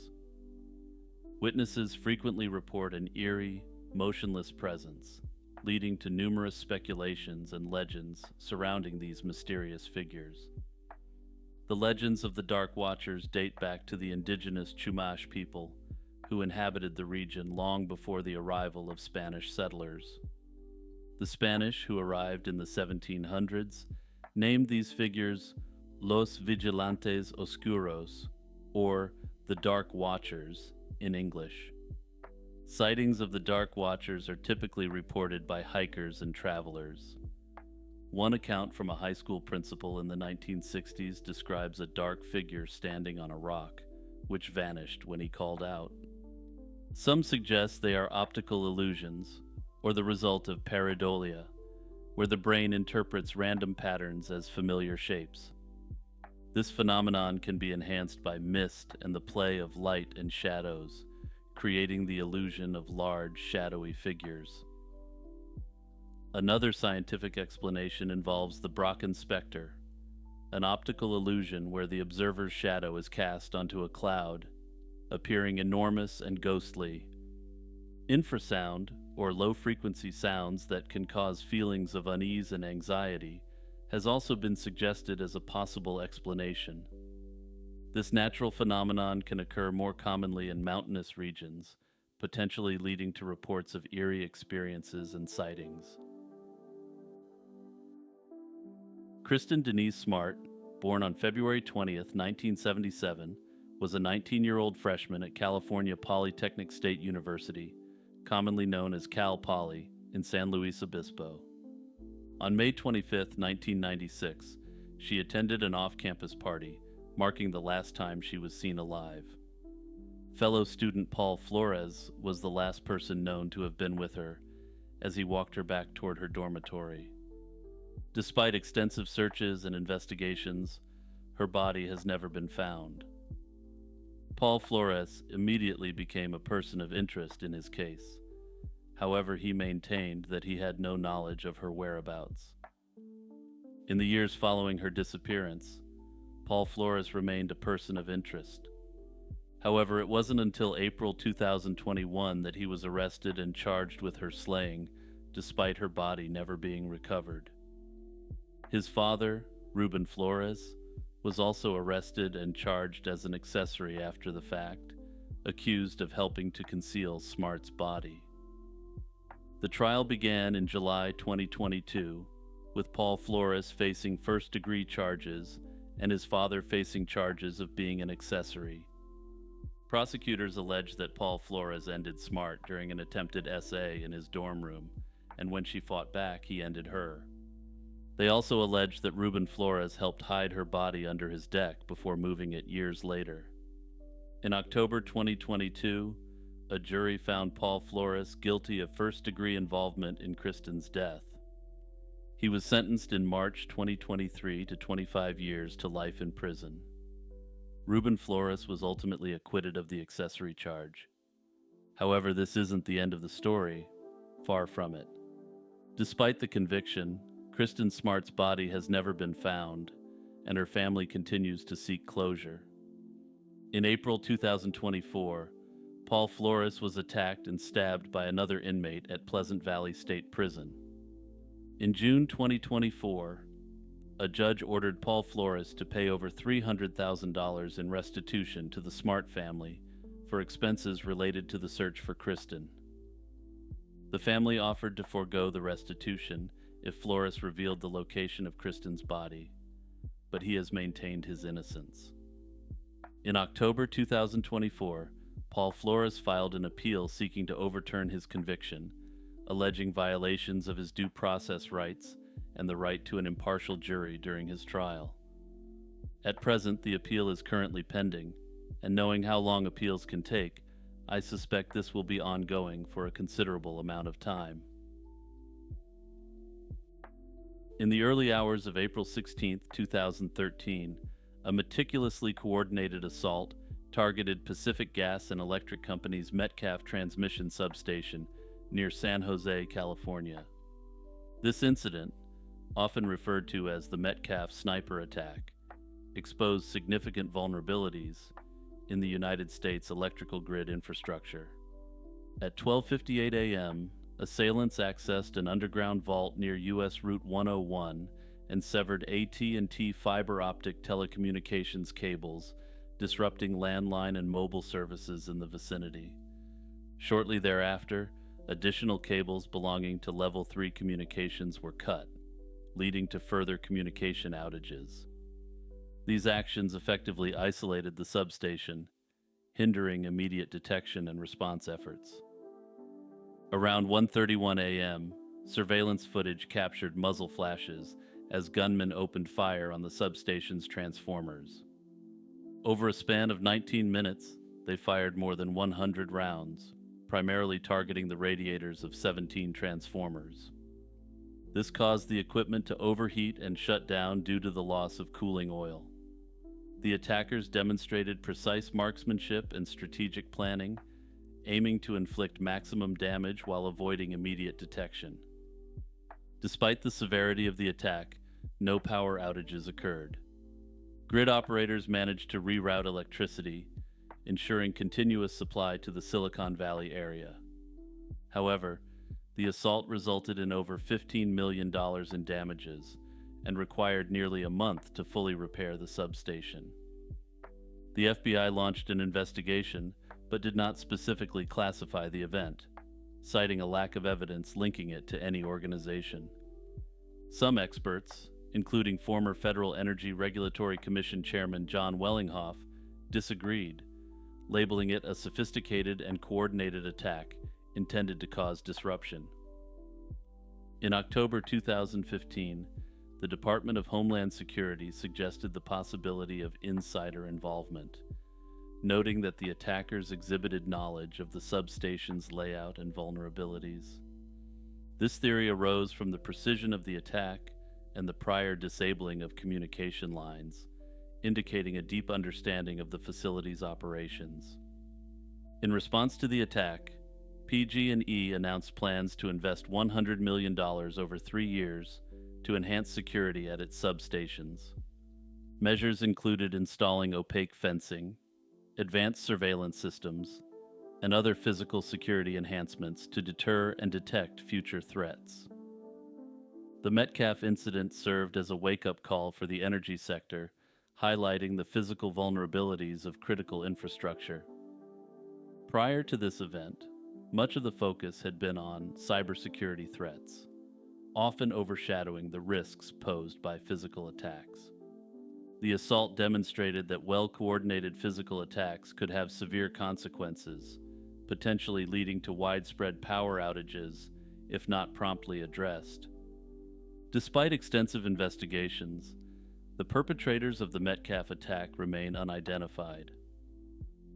Witnesses frequently report an eerie, motionless presence, leading to numerous speculations and legends surrounding these mysterious figures. The legends of the Dark Watchers date back to the indigenous Chumash people who inhabited the region long before the arrival of Spanish settlers. The Spanish, who arrived in the 1700s, named these figures Los Vigilantes Oscuros, or the Dark Watchers in English. Sightings of the Dark Watchers are typically reported by hikers and travelers. One account from a high school principal in the 1960s describes a dark figure standing on a rock, which vanished when he called out. Some suggest they are optical illusions, or the result of pareidolia, where the brain interprets random patterns as familiar shapes. This phenomenon can be enhanced by mist and the play of light and shadows, creating the illusion of large, shadowy figures. Another scientific explanation involves the Brocken specter, an optical illusion where the observer's shadow is cast onto a cloud, appearing enormous and ghostly. Infrasound, or low-frequency sounds that can cause feelings of unease and anxiety, has also been suggested as a possible explanation. This natural phenomenon can occur more commonly in mountainous regions, potentially leading to reports of eerie experiences and sightings. Kristin Denise Smart, born on February 20th, 1977, was a 19-year-old freshman at California Polytechnic State University, commonly known as Cal Poly, in San Luis Obispo. On May 25, 1996, she attended an off-campus party, marking the last time she was seen alive. Fellow student Paul Flores was the last person known to have been with her as he walked her back toward her dormitory. Despite extensive searches and investigations, her body has never been found. Paul Flores immediately became a person of interest in his case. However, he maintained that he had no knowledge of her whereabouts. In the years following her disappearance, Paul Flores remained a person of interest. However, it wasn't until April 2021 that he was arrested and charged with her slaying, despite her body never being recovered. His father, Ruben Flores, was also arrested and charged as an accessory after the fact, accused of helping to conceal Smart's body. The trial began in July 2022, with Paul Flores facing first-degree charges and his father facing charges of being an accessory. Prosecutors allege that Paul Flores ended Smart during an attempted SA in his dorm room, and when she fought back, he ended her. They also allege that Ruben Flores helped hide her body under his deck before moving it years later. In October 2022, a jury found Paul Flores guilty of first-degree involvement in Kristin's death. He was sentenced in March 2023 to 25 years to life in prison. Ruben Flores was ultimately acquitted of the accessory charge. However, this isn't the end of the story, far from it. Despite the conviction, Kristin Smart's body has never been found, and her family continues to seek closure. In April 2024, Paul Flores was attacked and stabbed by another inmate at Pleasant Valley State Prison. In June 2024, a judge ordered Paul Flores to pay over $300,000 in restitution to the Smart family for expenses related to the search for Kristin. The family offered to forego the restitution if Flores revealed the location of Kristin's body, but he has maintained his innocence. In October 2024, Paul Flores filed an appeal seeking to overturn his conviction, alleging violations of his due process rights and the right to an impartial jury during his trial. At present, the appeal is currently pending, and knowing how long appeals can take, I suspect this will be ongoing for a considerable amount of time. In the early hours of April 16, 2013, a meticulously coordinated assault targeted Pacific Gas and Electric Company's Metcalfe transmission substation near San Jose, California. This incident, often referred to as the Metcalfe sniper attack, exposed significant vulnerabilities in the United States electrical grid infrastructure. At 12:58 a.m., assailants accessed an underground vault near U.S. Route 101 and severed AT&T fiber optic telecommunications cables, disrupting landline and mobile services in the vicinity. Shortly thereafter, additional cables belonging to Level 3 communications were cut, leading to further communication outages. These actions effectively isolated the substation, hindering immediate detection and response efforts. Around 1:31 a.m., surveillance footage captured muzzle flashes as gunmen opened fire on the substation's transformers. Over a span of 19 minutes, they fired more than 100 rounds, primarily targeting the radiators of 17 transformers. This caused the equipment to overheat and shut down due to the loss of cooling oil. The attackers demonstrated precise marksmanship and strategic planning, aiming to inflict maximum damage while avoiding immediate detection. Despite the severity of the attack, no power outages occurred. Grid operators managed to reroute electricity, ensuring continuous supply to the Silicon Valley area. However, the assault resulted in over $15 million in damages and required nearly a month to fully repair the substation. The FBI launched an investigation but did not specifically classify the event, citing a lack of evidence linking it to any organization. Some experts, including former Federal Energy Regulatory Commission Chairman John Wellinghoff, disagreed, labeling it a sophisticated and coordinated attack intended to cause disruption. In October 2015, the Department of Homeland Security suggested the possibility of insider involvement, noting that the attackers exhibited knowledge of the substation's layout and vulnerabilities. This theory arose from the precision of the attack and the prior disabling of communication lines, indicating a deep understanding of the facility's operations. In response to the attack, PG&E announced plans to invest $100 million over 3 years to enhance security at its substations. Measures included installing opaque fencing, advanced surveillance systems, and other physical security enhancements to deter and detect future threats. The Metcalfe incident served as a wake-up call for the energy sector, highlighting the physical vulnerabilities of critical infrastructure. Prior to this event, much of the focus had been on cybersecurity threats, often overshadowing the risks posed by physical attacks. The assault demonstrated that well-coordinated physical attacks could have severe consequences, potentially leading to widespread power outages if not promptly addressed. Despite extensive investigations, the perpetrators of the Metcalfe attack remain unidentified.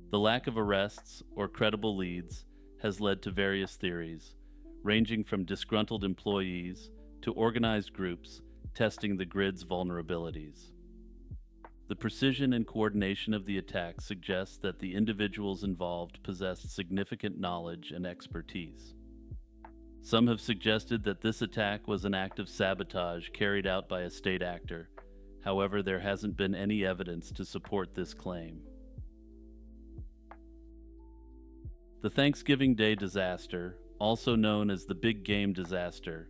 The lack of arrests or credible leads has led to various theories, ranging from disgruntled employees to organized groups testing the grid's vulnerabilities. The precision and coordination of the attack suggests that the individuals involved possessed significant knowledge and expertise. Some have suggested that this attack was an act of sabotage carried out by a state actor. However, there hasn't been any evidence to support this claim. The Thanksgiving Day disaster, also known as the Big Game disaster,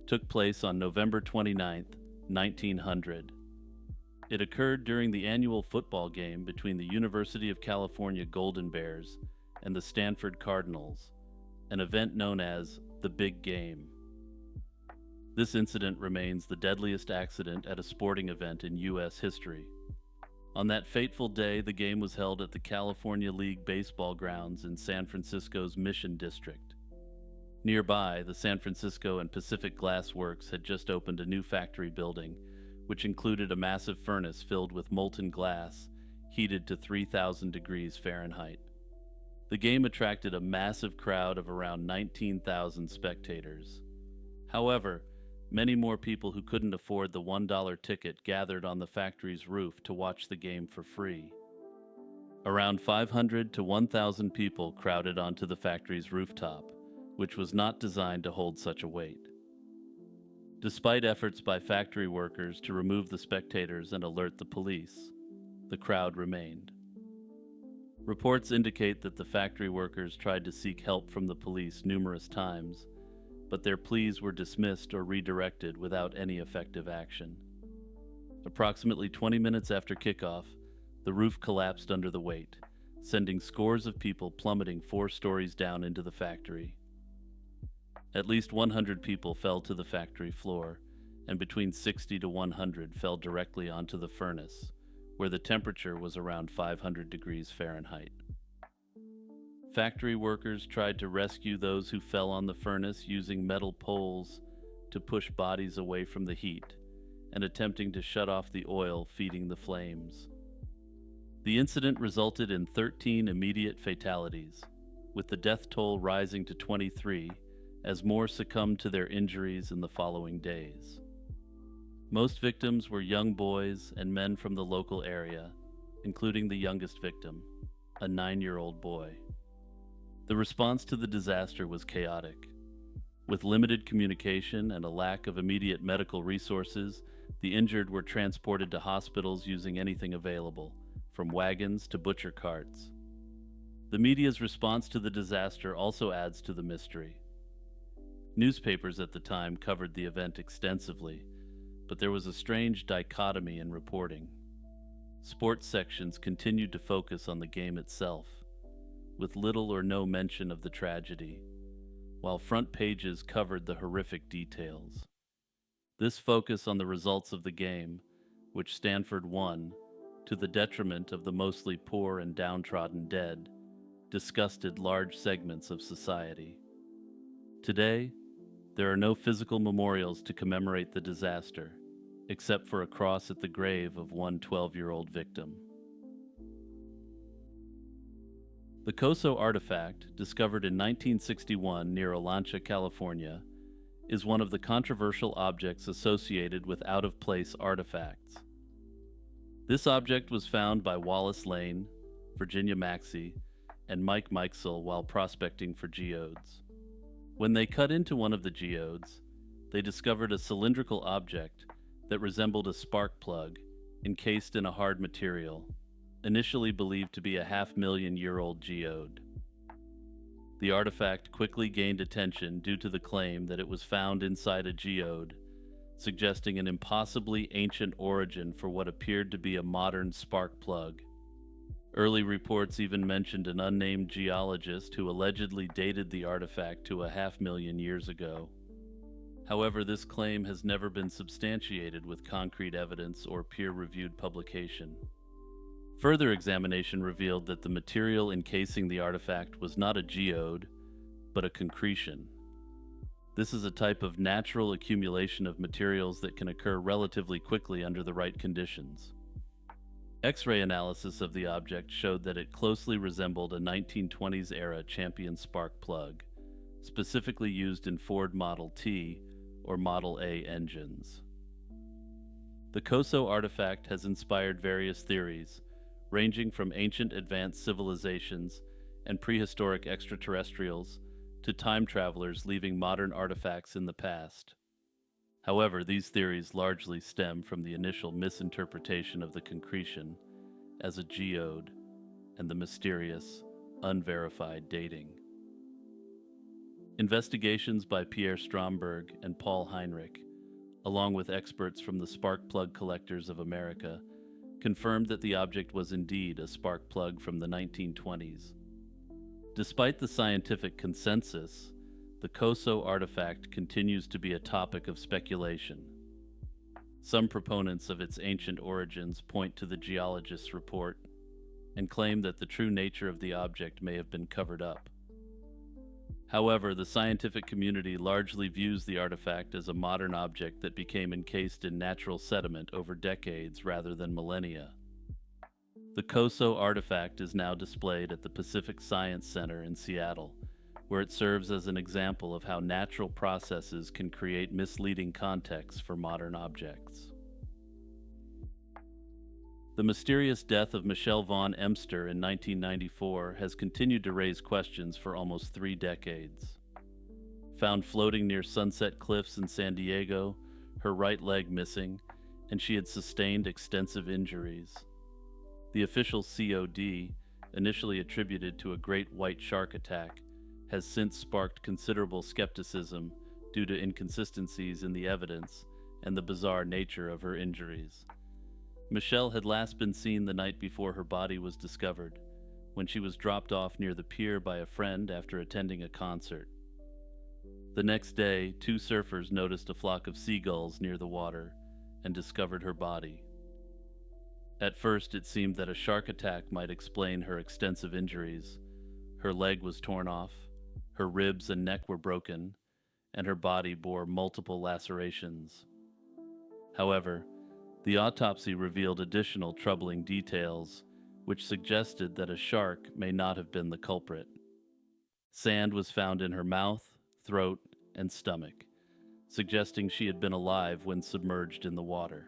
took place on November 29, 1900. It occurred during the annual football game between the University of California Golden Bears and the Stanford Cardinals, an event known as the Big Game. This incident remains the deadliest accident at a sporting event in U.S. history. On that fateful day, the game was held at the California League baseball grounds in San Francisco's Mission District. Nearby, the San Francisco and Pacific Glass Works had just opened a new factory building, which included a massive furnace filled with molten glass, heated to 3,000 degrees Fahrenheit. The game attracted a massive crowd of around 19,000 spectators. However, many more people who couldn't afford the $1 ticket gathered on the factory's roof to watch the game for free. Around 500 to 1,000 people crowded onto the factory's rooftop, which was not designed to hold such a weight. Despite efforts by factory workers to remove the spectators and alert the police, the crowd remained. Reports indicate that the factory workers tried to seek help from the police numerous times, but their pleas were dismissed or redirected without any effective action. Approximately 20 minutes after kickoff, the roof collapsed under the weight, sending scores of people plummeting 4 stories down into the factory. At least 100 people fell to the factory floor, and between 60 to 100 fell directly onto the furnace, where the temperature was around 500 degrees Fahrenheit. Factory workers tried to rescue those who fell on the furnace using metal poles to push bodies away from the heat and attempting to shut off the oil feeding the flames. The incident resulted in 13 immediate fatalities, with the death toll rising to 23 as more succumbed to their injuries in the following days. Most victims were young boys and men from the local area, including the youngest victim, a 9-year-old boy. The response to the disaster was chaotic. With limited communication and a lack of immediate medical resources, the injured were transported to hospitals using anything available, from wagons to butcher carts. The media's response to the disaster also adds to the mystery. Newspapers at the time covered the event extensively, but there was a strange dichotomy in reporting. Sports sections continued to focus on the game itself, with little or no mention of the tragedy, while front pages covered the horrific details. This focus on the results of the game, which Stanford won, to the detriment of the mostly poor and downtrodden dead, disgusted large segments of society. Today, there are no physical memorials to commemorate the disaster, except for a cross at the grave of one 12-year-old victim. The Coso Artifact, discovered in 1961 near Olancha, California, is one of the controversial objects associated with out-of-place artifacts. This object was found by Wallace Lane, Virginia Maxey, and Mike Mikesell while prospecting for geodes. When they cut into one of the geodes, they discovered a cylindrical object that resembled a spark plug encased in a hard material, initially believed to be a 500,000-year-old geode. The artifact quickly gained attention due to the claim that it was found inside a geode, suggesting an impossibly ancient origin for what appeared to be a modern spark plug. Early reports even mentioned an unnamed geologist who allegedly dated the artifact to 500,000 years ago. However, this claim has never been substantiated with concrete evidence or peer-reviewed publication. Further examination revealed that the material encasing the artifact was not a geode, but a concretion. This is a type of natural accumulation of materials that can occur relatively quickly under the right conditions. X-ray analysis of the object showed that it closely resembled a 1920s-era Champion spark plug, specifically used in Ford Model T or Model A engines. The Coso artifact has inspired various theories, ranging from ancient advanced civilizations and prehistoric extraterrestrials to time travelers leaving modern artifacts in the past. However, these theories largely stem from the initial misinterpretation of the concretion as a geode and the mysterious, unverified dating. Investigations by Pierre Stromberg and Paul Heinrich, along with experts from the Spark Plug Collectors of America, confirmed that the object was indeed a spark plug from the 1920s. Despite the scientific consensus, the Coso Artifact continues to be a topic of speculation. Some proponents of its ancient origins point to the geologist's report and claim that the true nature of the object may have been covered up. However, the scientific community largely views the artifact as a modern object that became encased in natural sediment over decades rather than millennia. The Coso Artifact is now displayed at the Pacific Science Center in Seattle, where it serves as an example of how natural processes can create misleading contexts for modern objects. The mysterious death of Michelle Von Emster in 1994 has continued to raise questions for almost 3 decades. Found floating near Sunset Cliffs in San Diego, her right leg missing, and she had sustained extensive injuries. The official COD, initially attributed to a great white shark attack, has since sparked considerable skepticism due to inconsistencies in the evidence and the bizarre nature of her injuries. Michelle had last been seen the night before her body was discovered, when she was dropped off near the pier by a friend after attending a concert. The next day, 2 surfers noticed a flock of seagulls near the water and discovered her body. At first, it seemed that a shark attack might explain her extensive injuries. Her leg was torn off, her ribs and neck were broken, and her body bore multiple lacerations. However, the autopsy revealed additional troubling details, which suggested that a shark may not have been the culprit. Sand was found in her mouth, throat, and stomach, suggesting she had been alive when submerged in the water.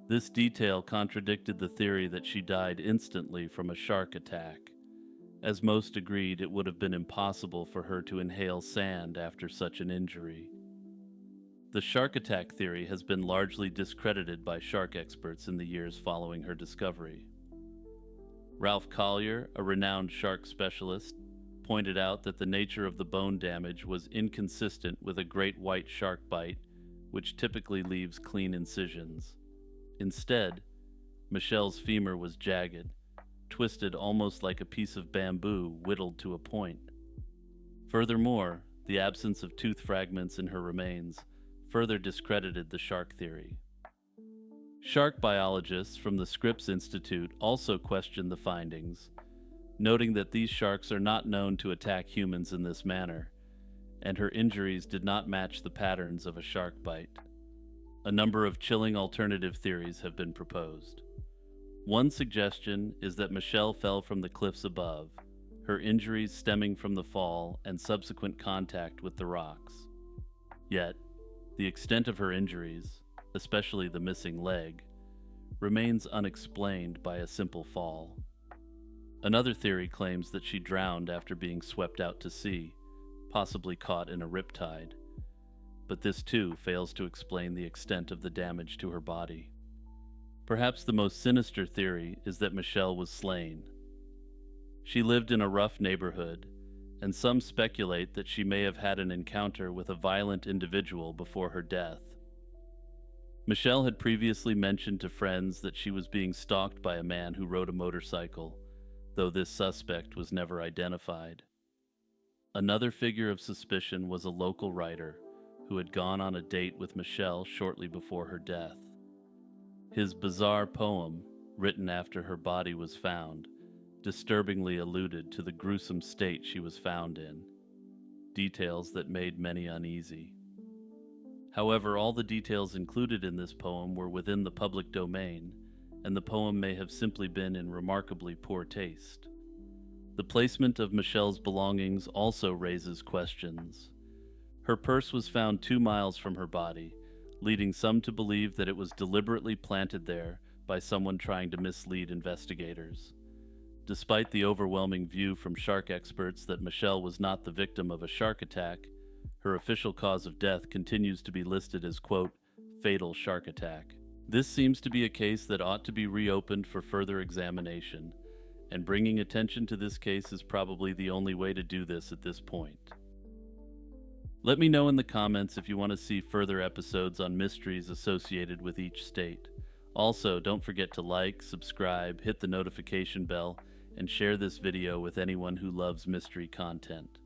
This detail contradicted the theory that she died instantly from a shark attack, as most agreed it would have been impossible for her to inhale sand after such an injury. The shark attack theory has been largely discredited by shark experts in the years following her discovery. Ralph Collier, a renowned shark specialist, pointed out that the nature of the bone damage was inconsistent with a great white shark bite, which typically leaves clean incisions. Instead, Michelle's femur was jagged, twisted almost like a piece of bamboo whittled to a point. Furthermore, the absence of tooth fragments in her remains further discredited the shark theory. Shark biologists from the Scripps Institute also questioned the findings, noting that these sharks are not known to attack humans in this manner, and her injuries did not match the patterns of a shark bite. A number of chilling alternative theories have been proposed. One suggestion is that Michelle fell from the cliffs above, her injuries stemming from the fall and subsequent contact with the rocks. Yet, the extent of her injuries, especially the missing leg, remains unexplained by a simple fall. Another theory claims that she drowned after being swept out to sea, possibly caught in a riptide, but this too fails to explain the extent of the damage to her body. Perhaps the most sinister theory is that Michelle was slain. She lived in a rough neighborhood, and some speculate that she may have had an encounter with a violent individual before her death. Michelle had previously mentioned to friends that she was being stalked by a man who rode a motorcycle, though this suspect was never identified. Another figure of suspicion was a local writer who had gone on a date with Michelle shortly before her death. His bizarre poem, written after her body was found, disturbingly alluded to the gruesome state she was found in, details that made many uneasy. However, all the details included in this poem were within the public domain, and the poem may have simply been in remarkably poor taste. The placement of Michelle's belongings also raises questions. Her purse was found 2 miles from her body, leading some to believe that it was deliberately planted there by someone trying to mislead investigators. Despite the overwhelming view from shark experts that Michelle was not the victim of a shark attack, her official cause of death continues to be listed as, quote, fatal shark attack. This seems to be a case that ought to be reopened for further examination, and bringing attention to this case is probably the only way to do this at this point. Let me know in the comments if you want to see further episodes on mysteries associated with each state. Also, don't forget to like, subscribe, hit the notification bell, and share this video with anyone who loves mystery content.